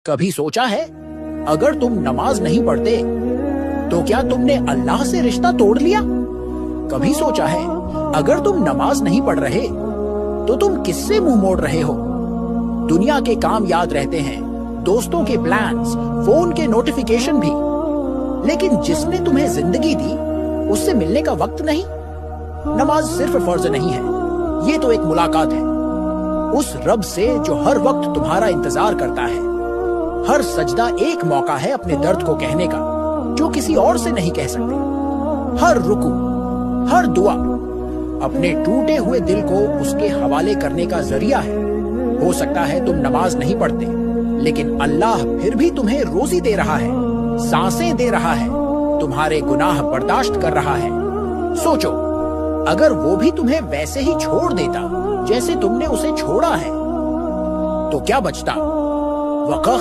کبھی سوچا ہے اگر تم نماز نہیں پڑھتے تو کیا تم نے اللہ سے رشتہ توڑ لیا؟ کبھی سوچا ہے اگر تم نماز نہیں پڑھ رہے تو تم کس سے منہ موڑ رہے ہو؟ دنیا کے کام یاد رہتے ہیں، دوستوں کے پلانز، فون کے نوٹیفیکیشن بھی، لیکن جس نے تمہیں زندگی دی اس سے ملنے کا وقت نہیں۔ نماز صرف فرض نہیں ہے، یہ تو ایک ملاقات ہے اس رب سے جو ہر وقت تمہارا انتظار کرتا ہے۔ ہر سجدہ ایک موقع ہے اپنے درد کو کہنے کا جو کسی اور سے نہیں کہہ سکتے۔ ہر رکوع، ہر دعا اپنے ٹوٹے ہوئے دل کو اس کے حوالے کرنے کا ذریعہ ہے۔ ہو سکتا ہے تم نماز نہیں پڑھتے، لیکن اللہ پھر بھی تمہیں روزی دے رہا ہے، سانسیں دے رہا ہے، تمہارے گناہ برداشت کر رہا ہے۔ سوچو اگر وہ بھی تمہیں ویسے ہی چھوڑ دیتا جیسے تم نے اسے چھوڑا ہے تو کیا بچتا؟ وقت